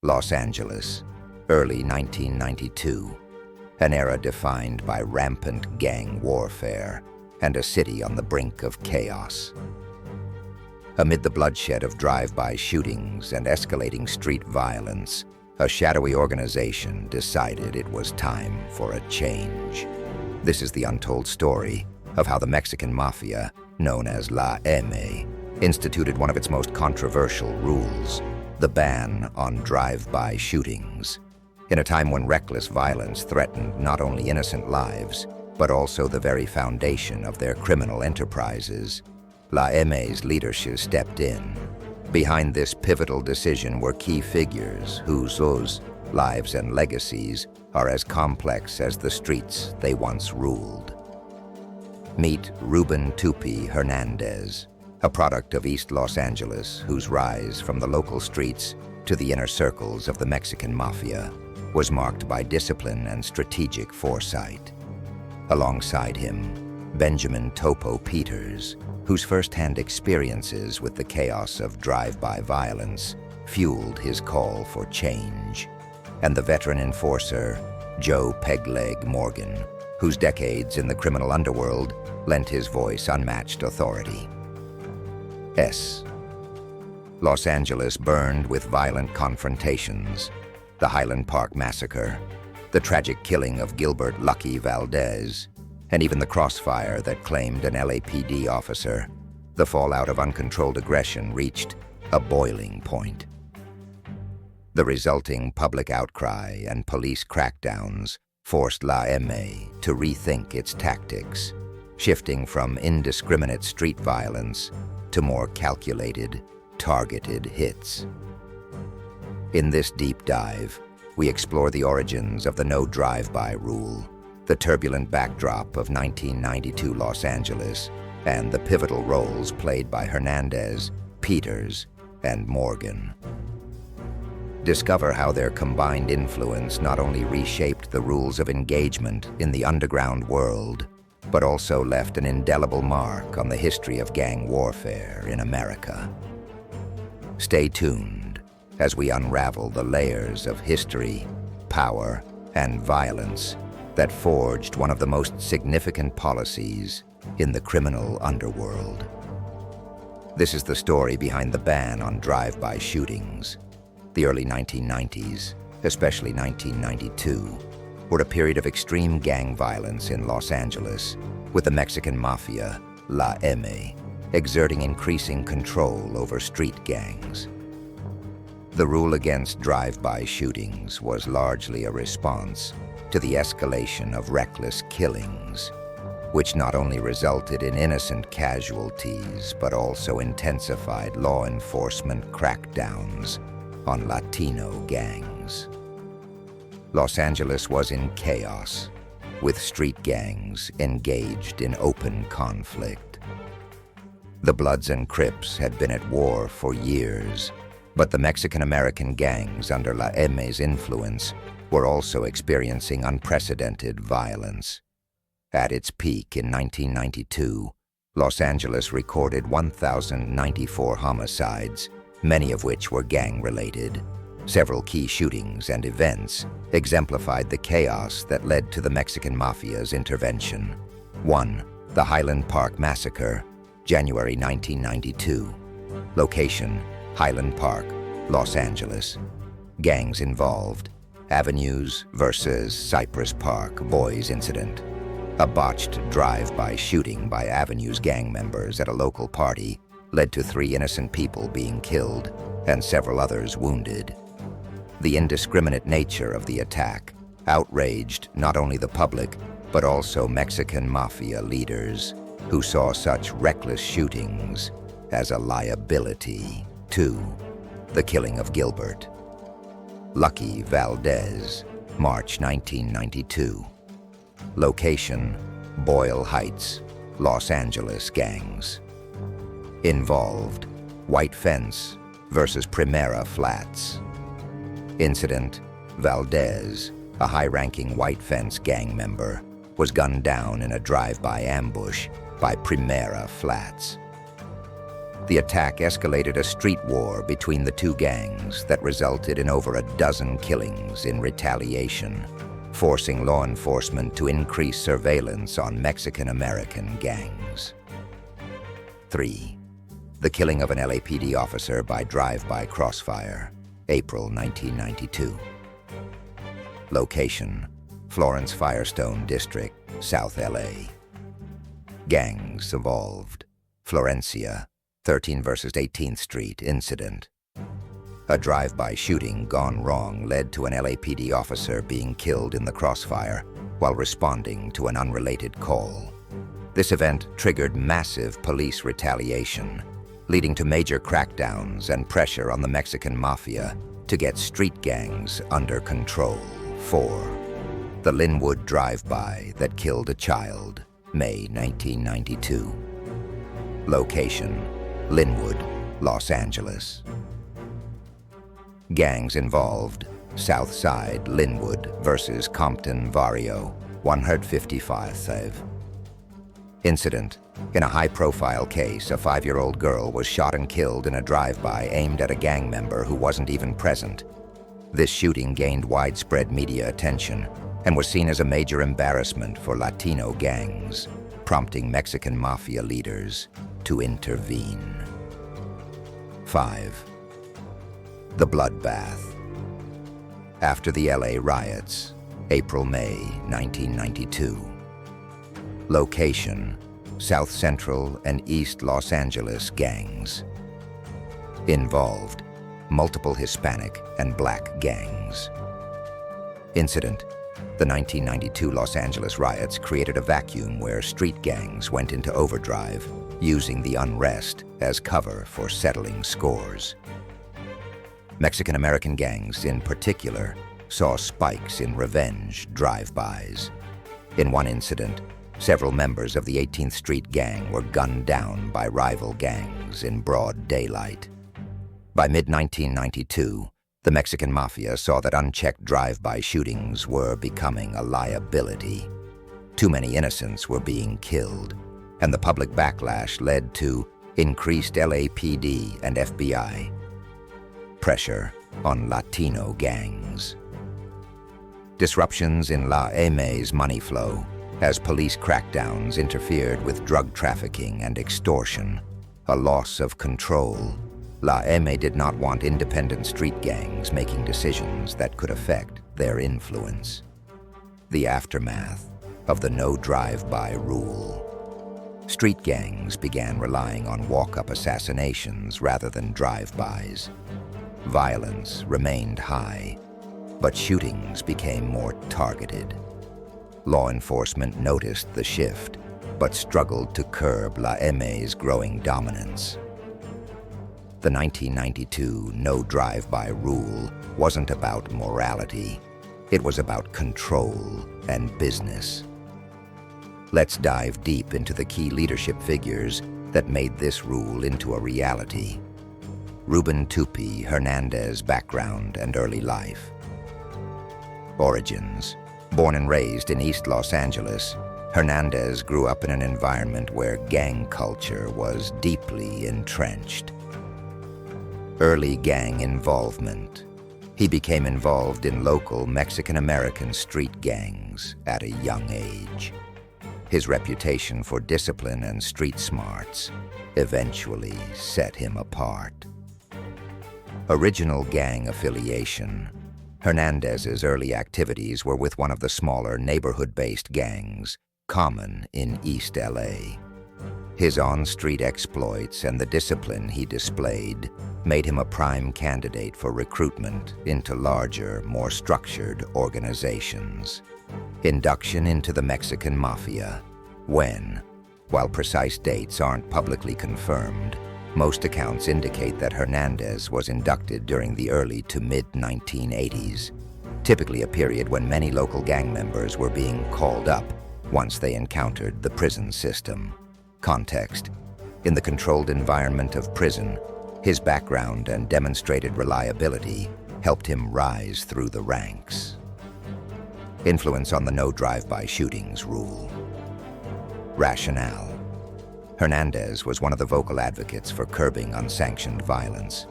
Los Angeles, early 1992, an era defined by rampant gang warfare and a city on the brink of chaos. Amid the bloodshed of drive-by shootings and escalating street violence, a shadowy organization decided it was time for a change. This is the untold story of how the Mexican Mafia, known as La M, instituted one of its most controversial rules, the ban on drive-by shootings. In a time when reckless violence threatened not only innocent lives, but also the very foundation of their criminal enterprises, La M's leadership stepped in. Behind this pivotal decision were key figures whose lives and legacies are as complex as the streets they once ruled. Meet Ruben Tupi Hernandez, a product of East Los Angeles whose rise from the local streets to the inner circles of the Mexican Mafia was marked by discipline and strategic foresight. Alongside him, Benjamin Topo Peters, whose first-hand experiences with the chaos of drive-by violence fueled his call for change, and the veteran enforcer, Joe Pegleg Morgan, whose decades in the criminal underworld lent his voice unmatched authority. Los Angeles burned with violent confrontations, the Highland Park massacre, the tragic killing of Gilbert "Lucky" Valdez, and even the crossfire that claimed an LAPD officer. The fallout of uncontrolled aggression reached a boiling point. The resulting public outcry and police crackdowns forced La M to rethink its tactics, shifting from indiscriminate street violence to more calculated, targeted hits. In this deep dive, we explore the origins of the no drive-by rule, the turbulent backdrop of 1992 Los Angeles, and the pivotal roles played by Hernandez, Peters, and Morgan. Discover how their combined influence not only reshaped the rules of engagement in the underground world, but also left an indelible mark on the history of gang warfare in America. Stay tuned as we unravel the layers of history, power, and violence that forged one of the most significant policies in the criminal underworld. This is the story behind the ban on drive-by shootings. The early 1990s, especially 1992, were a period of extreme gang violence in Los Angeles, with the Mexican Mafia, La M, exerting increasing control over street gangs. The rule against drive-by shootings was largely a response to the escalation of reckless killings, which not only resulted in innocent casualties but also intensified law enforcement crackdowns on Latino gangs. Los Angeles was in chaos, with street gangs engaged in open conflict. The Bloods and Crips had been at war for years, but the Mexican-American gangs under La M's influence were also experiencing unprecedented violence. At its peak in 1992, Los Angeles recorded 1,094 homicides, many of which were gang-related. Several key shootings and events exemplified the chaos that led to the Mexican Mafia's intervention. 1. The Highland Park Massacre, January 1992. Location: Highland Park, Los Angeles. Gangs involved: Avenues versus Cypress Park Boys incident. A botched drive-by shooting by Avenues gang members at a local party led to 3 innocent people being killed and several others wounded. The indiscriminate nature of the attack outraged not only the public, but also Mexican Mafia leaders, who saw such reckless shootings as a liability. 2. The killing of Gilbert "Lucky" Valdez, March 1992. Location: Boyle Heights, Los Angeles gangs. Involved: White Fence versus Primera Flats. Incident: Valdez, a high-ranking White Fence gang member, was gunned down in a drive-by ambush by Primera Flats. The attack escalated a street war between the two gangs that resulted in over a dozen killings in retaliation, forcing law enforcement to increase surveillance on Mexican-American gangs. 3. The killing of an LAPD officer by drive-by crossfire, April 1992. Location: Florence Firestone District, South LA. Gangs evolved. Florencia, 13 vs 18th Street incident. A drive-by shooting gone wrong led to an LAPD officer being killed in the crossfire while responding to an unrelated call. This event triggered massive police retaliation, leading to major crackdowns and pressure on the Mexican Mafia to get street gangs under control. 4. The Linwood drive-by that killed a child, May 1992. Location: Linwood, Los Angeles. Gangs involved: South Side, Linwood versus Compton Barrio, 155th Ave. Incident: in a high-profile case, a 5-year-old girl was shot and killed in a drive-by aimed at a gang member who wasn't even present. This shooting gained widespread media attention and was seen as a major embarrassment for Latino gangs, prompting Mexican Mafia leaders to intervene. 5. The bloodbath. After the LA riots, April-May 1992. Location: South Central and East Los Angeles gangs. Involved: multiple Hispanic and Black gangs. Incident: the 1992 Los Angeles riots created a vacuum where street gangs went into overdrive, using the unrest as cover for settling scores. Mexican-American gangs, in particular, saw spikes in revenge drive-bys. In one incident, several members of the 18th Street gang were gunned down by rival gangs in broad daylight. By mid-1992, the Mexican Mafia saw that unchecked drive-by shootings were becoming a liability. Too many innocents were being killed, and the public backlash led to increased LAPD and FBI pressure on Latino gangs. Disruptions in La Eme's money flow as police crackdowns interfered with drug trafficking and extortion, a loss of control. La Eme did not want independent street gangs making decisions that could affect their influence. The aftermath of the no drive-by rule. Street gangs began relying on walk-up assassinations rather than drive-bys. Violence remained high, but shootings became more targeted. Law enforcement noticed the shift, but struggled to curb La Eme's growing dominance. The 1992 no drive-by rule wasn't about morality. It was about control and business. Let's dive deep into the key leadership figures that made this rule into a reality. Ruben Tupi Hernandez background and early life. Origins. Born and raised in East Los Angeles, Hernandez grew up in an environment where gang culture was deeply entrenched. Early gang involvement. He became involved in local Mexican-American street gangs at a young age. His reputation for discipline and street smarts eventually set him apart. Original gang affiliation. Hernandez's early activities were with one of the smaller neighborhood-based gangs, common in East LA. His on-street exploits and the discipline he displayed made him a prime candidate for recruitment into larger, more structured organizations. Induction into the Mexican Mafia. When? While precise dates aren't publicly confirmed, most accounts indicate that Hernandez was inducted during the early to mid-1980s, typically a period when many local gang members were being called up once they encountered the prison system. Context. In the controlled environment of prison, his background and demonstrated reliability helped him rise through the ranks. Influence on the no drive-by shootings rule. Rationale. Hernandez was one of the vocal advocates for curbing unsanctioned violence.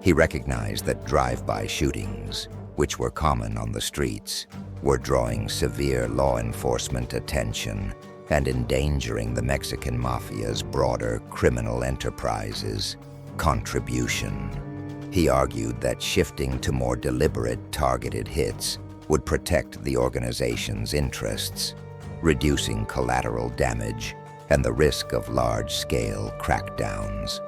He recognized that drive-by shootings, which were common on the streets, were drawing severe law enforcement attention and endangering the Mexican Mafia's broader criminal enterprise's contribution. He argued that shifting to more deliberate, targeted hits would protect the organization's interests, reducing collateral damage and the risk of large-scale crackdowns.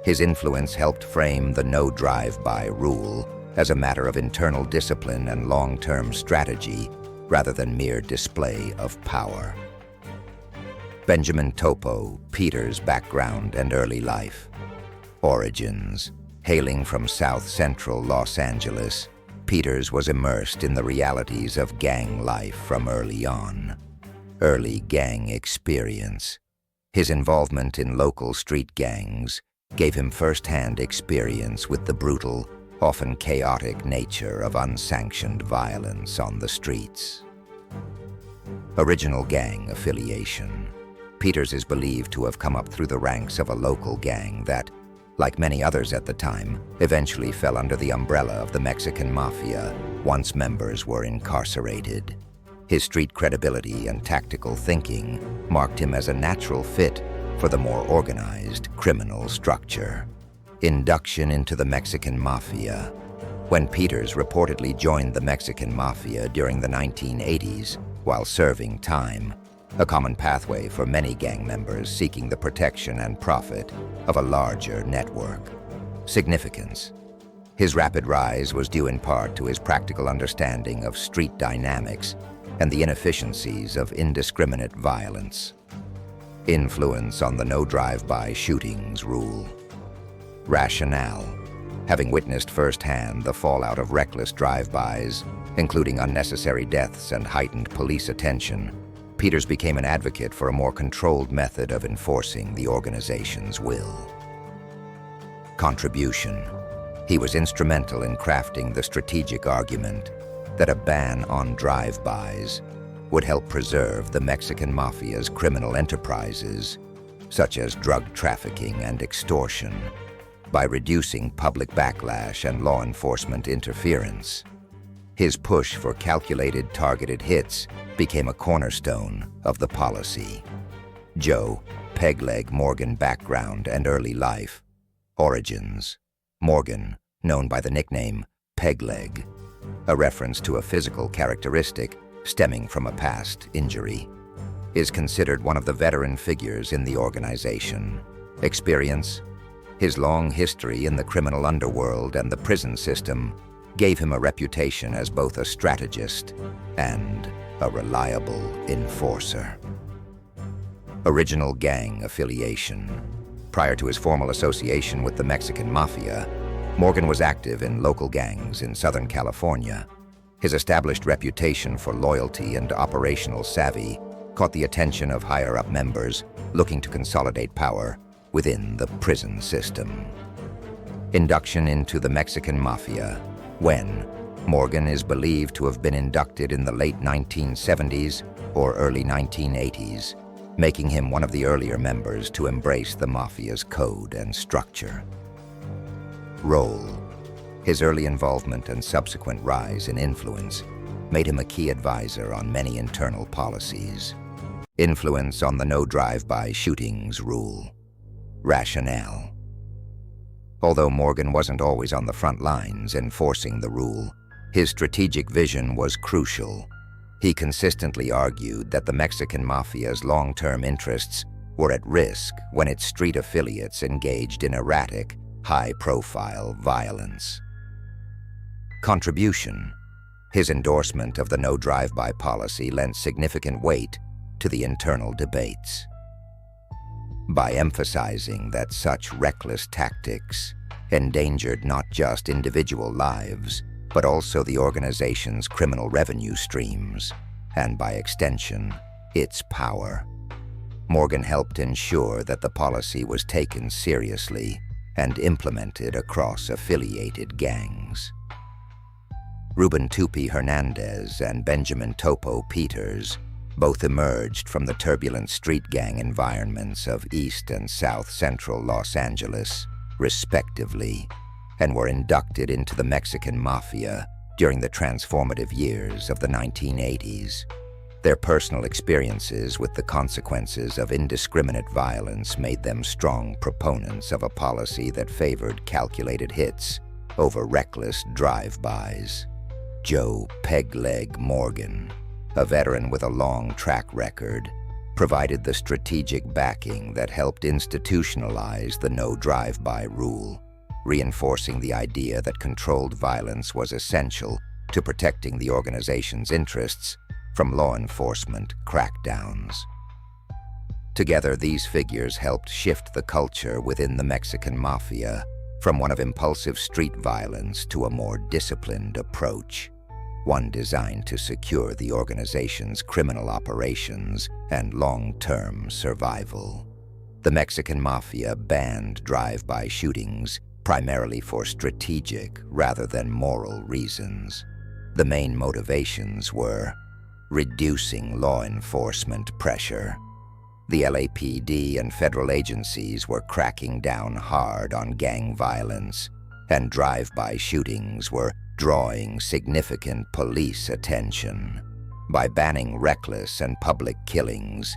His influence helped frame the no drive-by rule as a matter of internal discipline and long-term strategy rather than mere display of power. Benjamin Topo Peters' background and early life. Origins. Hailing from south-central Los Angeles, Peters was immersed in the realities of gang life from early on. Early gang experience. His involvement in local street gangs gave him first-hand experience with the brutal, often chaotic nature of unsanctioned violence on the streets. Original gang affiliation. Peters is believed to have come up through the ranks of a local gang that, like many others at the time, eventually fell under the umbrella of the Mexican Mafia once members were incarcerated. His street credibility and tactical thinking marked him as a natural fit for the more organized criminal structure. Induction into the Mexican Mafia. When Peters reportedly joined the Mexican Mafia during the 1980s while serving time, a common pathway for many gang members seeking the protection and profit of a larger network. Significance. His rapid rise was due in part to his practical understanding of street dynamics and the inefficiencies of indiscriminate violence. Influence on the no drive-by shootings rule. Rationale. Having witnessed firsthand the fallout of reckless drive-bys, including unnecessary deaths and heightened police attention, Peters became an advocate for a more controlled method of enforcing the organization's will. Contribution. He was instrumental in crafting the strategic argument that a ban on drive-bys would help preserve the Mexican Mafia's criminal enterprises, such as drug trafficking and extortion, by reducing public backlash and law enforcement interference. His push for calculated, targeted hits became a cornerstone of the policy. Joe Pegleg Morgan background and early life. Origins. Morgan, known by the nickname Pegleg, a reference to a physical characteristic stemming from a past injury, is considered one of the veteran figures in the organization. Experience. His long history in the criminal underworld and the prison system gave him a reputation as both a strategist and a reliable enforcer. Original gang affiliation. Prior to his formal association with the Mexican Mafia, Morgan was active in local gangs in Southern California. His established reputation for loyalty and operational savvy caught the attention of higher-up members looking to consolidate power within the prison system. Induction into the Mexican Mafia. When Morgan is believed to have been inducted in the late 1970s or early 1980s, making him one of the earlier members to embrace the Mafia's code and structure. Role. His early involvement and subsequent rise in influence made him a key advisor on many internal policies. Influence on the no drive-by shootings rule. Rationale. Although Morgan wasn't always on the front lines enforcing the rule, his strategic vision was crucial. He consistently argued that the Mexican Mafia's long-term interests were at risk when its street affiliates engaged in erratic, high-profile violence. Contribution. His endorsement of the no drive-by policy lent significant weight to the internal debates. By emphasizing that such reckless tactics endangered not just individual lives, but also the organization's criminal revenue streams, and by extension, its power. Morgan helped ensure that the policy was taken seriously and implemented across affiliated gangs. Ruben Tupi Hernandez and Benjamin Topo Peters Both emerged from the turbulent street gang environments of East and South Central Los Angeles, respectively, and were inducted into the Mexican Mafia during the transformative years of the 1980s. Their personal experiences with the consequences of indiscriminate violence made them strong proponents of a policy that favored calculated hits over reckless drive-bys. Joe "Pegleg" Morgan, a veteran with a long track record, provided the strategic backing that helped institutionalize the no drive-by rule, reinforcing the idea that controlled violence was essential to protecting the organization's interests from law enforcement crackdowns. Together, these figures helped shift the culture within the Mexican Mafia from one of impulsive street violence to a more disciplined approach, one designed to secure the organization's criminal operations and long-term survival. The Mexican Mafia banned drive-by shootings primarily for strategic rather than moral reasons. The main motivations were reducing law enforcement pressure. The LAPD and federal agencies were cracking down hard on gang violence, and drive-by shootings were drawing significant police attention. By banning reckless and public killings,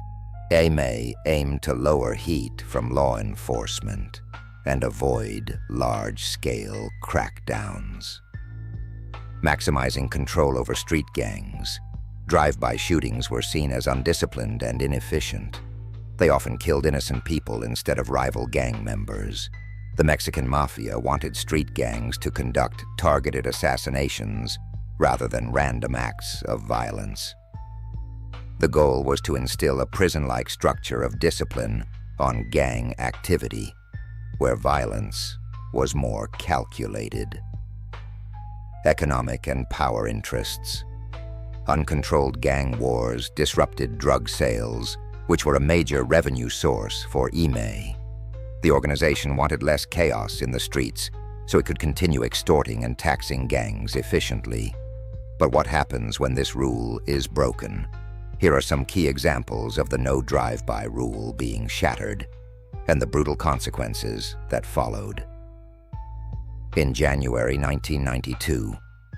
AME aimed to lower heat from law enforcement and avoid large-scale crackdowns. Maximizing control over street gangs, drive-by shootings were seen as undisciplined and inefficient. They often killed innocent people instead of rival gang members. The Mexican Mafia wanted street gangs to conduct targeted assassinations rather than random acts of violence. The goal was to instill a prison-like structure of discipline on gang activity, where violence was more calculated. Economic and power interests. Uncontrolled gang wars disrupted drug sales, which were a major revenue source for IME. The organization wanted less chaos in the streets, so it could continue extorting and taxing gangs efficiently. But what happens when this rule is broken? Here are some key examples of the no drive-by rule being shattered, and the brutal consequences that followed. In January 1992,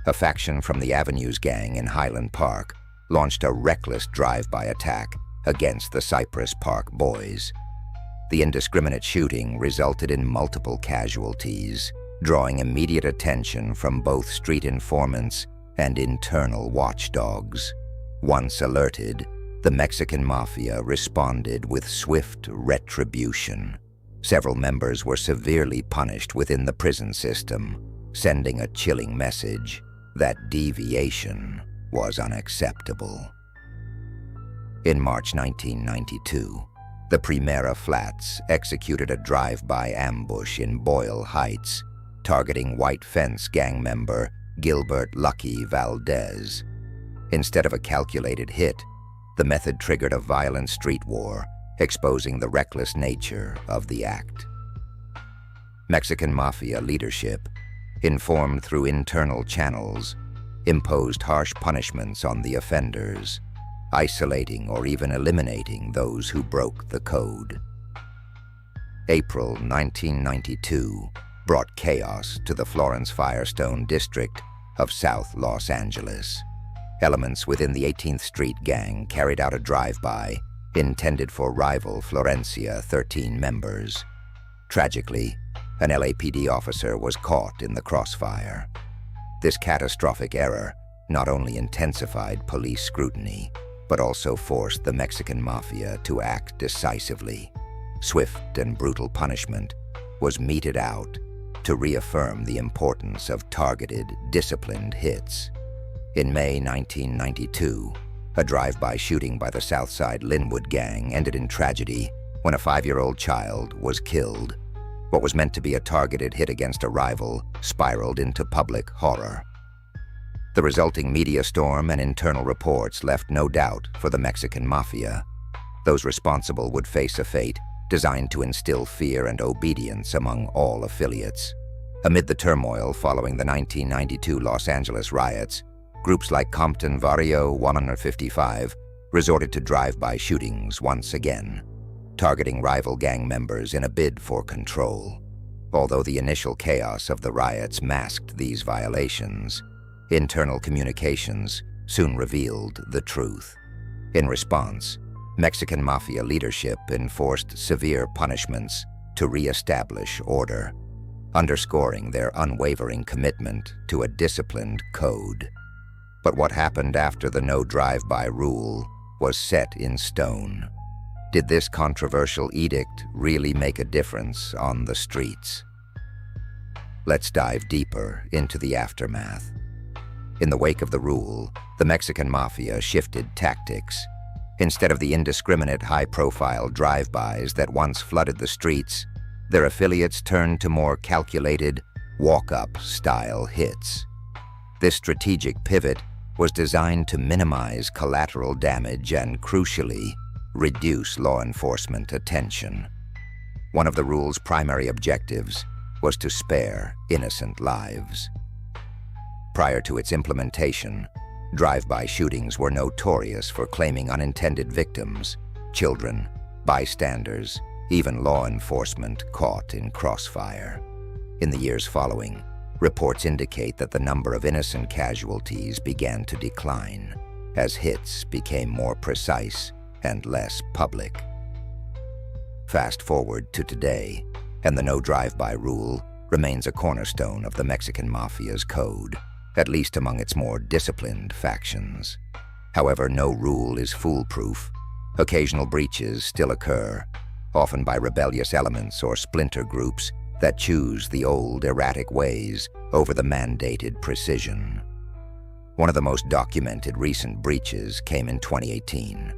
a faction from the Avenues gang in Highland Park launched a reckless drive-by attack against the Cypress Park Boys. The indiscriminate shooting resulted in multiple casualties, drawing immediate attention from both street informants and internal watchdogs. Once alerted, the Mexican Mafia responded with swift retribution. Several members were severely punished within the prison system, sending a chilling message that deviation was unacceptable. In March 1992, the Primera Flats executed a drive-by ambush in Boyle Heights, targeting White Fence gang member Gilbert "Lucky" Valdez. Instead of a calculated hit, the method triggered a violent street war, exposing the reckless nature of the act. Mexican Mafia leadership, informed through internal channels, imposed harsh punishments on the offenders, isolating or even eliminating those who broke the code. April 1992 brought chaos to the Florence Firestone district of South Los Angeles. Elements within the 18th Street gang carried out a drive-by intended for rival Florencia 13 members. Tragically, an LAPD officer was caught in the crossfire. This catastrophic error not only intensified police scrutiny, but also forced the Mexican Mafia to act decisively. Swift and brutal punishment was meted out to reaffirm the importance of targeted, disciplined hits. In May 1992, a drive-by shooting by the Southside Linwood gang ended in tragedy when a 5-year-old child was killed. What was meant to be a targeted hit against a rival spiraled into public horror. The resulting media storm and internal reports left no doubt for the Mexican Mafia. Those responsible would face a fate designed to instill fear and obedience among all affiliates. Amid the turmoil following the 1992 Los Angeles riots, groups like Compton Barrio 155 resorted to drive-by shootings once again, targeting rival gang members in a bid for control. Although the initial chaos of the riots masked these violations, internal communications soon revealed the truth. In response, Mexican Mafia leadership enforced severe punishments to re-establish order, underscoring their unwavering commitment to a disciplined code. But what happened after the no drive-by rule was set in stone? Did this controversial edict really make a difference on the streets? Let's dive deeper into the aftermath. In the wake of the rule, the Mexican Mafia shifted tactics. Instead of the indiscriminate, high-profile drive-bys that once flooded the streets, their affiliates turned to more calculated, walk-up-style hits. This strategic pivot was designed to minimize collateral damage and, crucially, reduce law enforcement attention. One of the rule's primary objectives was to spare innocent lives. Prior to its implementation, drive-by shootings were notorious for claiming unintended victims, children, bystanders, even law enforcement caught in crossfire. In the years following, reports indicate that the number of innocent casualties began to decline as hits became more precise and less public. Fast forward to today, and the no drive-by rule remains a cornerstone of the Mexican Mafia's code, at least among its more disciplined factions. However, no rule is foolproof. Occasional breaches still occur, often by rebellious elements or splinter groups that choose the old, erratic ways over the mandated precision. One of the most documented recent breaches came in 2018.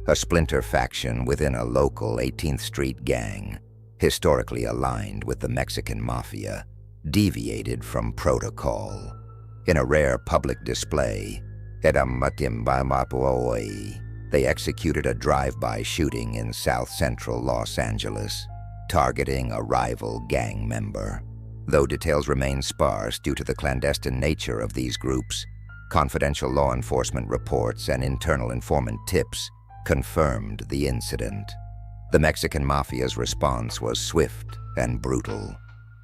A splinter faction within a local 18th Street gang, historically aligned with the Mexican Mafia, deviated from protocol. In a rare public display, they executed a drive-by shooting in south-central Los Angeles, targeting a rival gang member. Though details remain sparse due to the clandestine nature of these groups, confidential law enforcement reports and internal informant tips confirmed the incident. The Mexican Mafia's response was swift and brutal.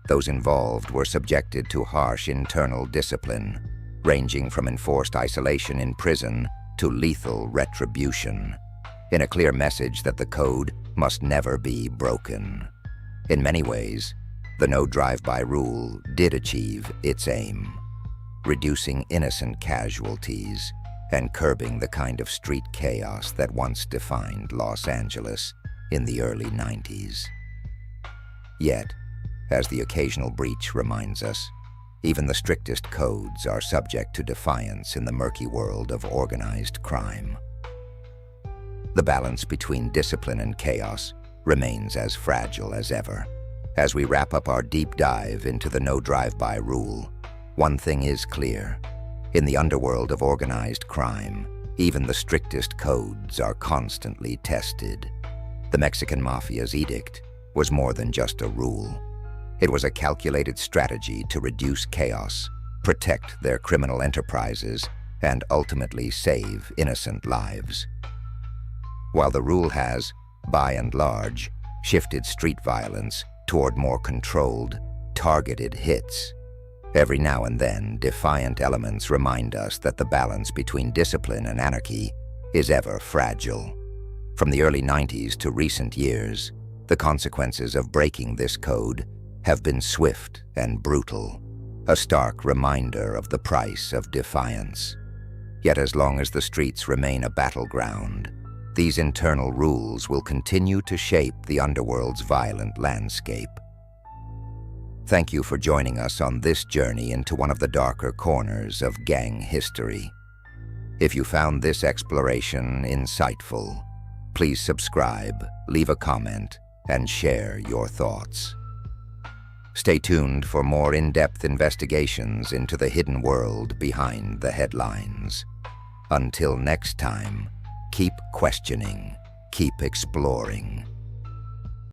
Those involved were subjected to harsh internal discipline, ranging from enforced isolation in prison to lethal retribution, in a clear message that the code must never be broken. In many ways, the no drive-by rule did achieve its aim, reducing innocent casualties and curbing the kind of street chaos that once defined Los Angeles in the early 90s. Yet, as the occasional breach reminds us, even the strictest codes are subject to defiance in the murky world of organized crime. The balance between discipline and chaos remains as fragile as ever. As we wrap up our deep dive into the no drive-by rule, one thing is clear. In the underworld of organized crime, even the strictest codes are constantly tested. The Mexican Mafia's edict was more than just a rule. It was a calculated strategy to reduce chaos, protect their criminal enterprises, and ultimately save innocent lives. While the rule has, by and large, shifted street violence toward more controlled, targeted hits, every now and then defiant elements remind us that the balance between discipline and anarchy is ever fragile. From the early 90s to recent years, the consequences of breaking this code have been swift and brutal, a stark reminder of the price of defiance. Yet as long as the streets remain a battleground, these internal rules will continue to shape the underworld's violent landscape. Thank you for joining us on this journey into one of the darker corners of gang history. If you found this exploration insightful, please subscribe, leave a comment, and share your thoughts. Stay tuned for more in-depth investigations into the hidden world behind the headlines. Until next time, keep questioning, keep exploring,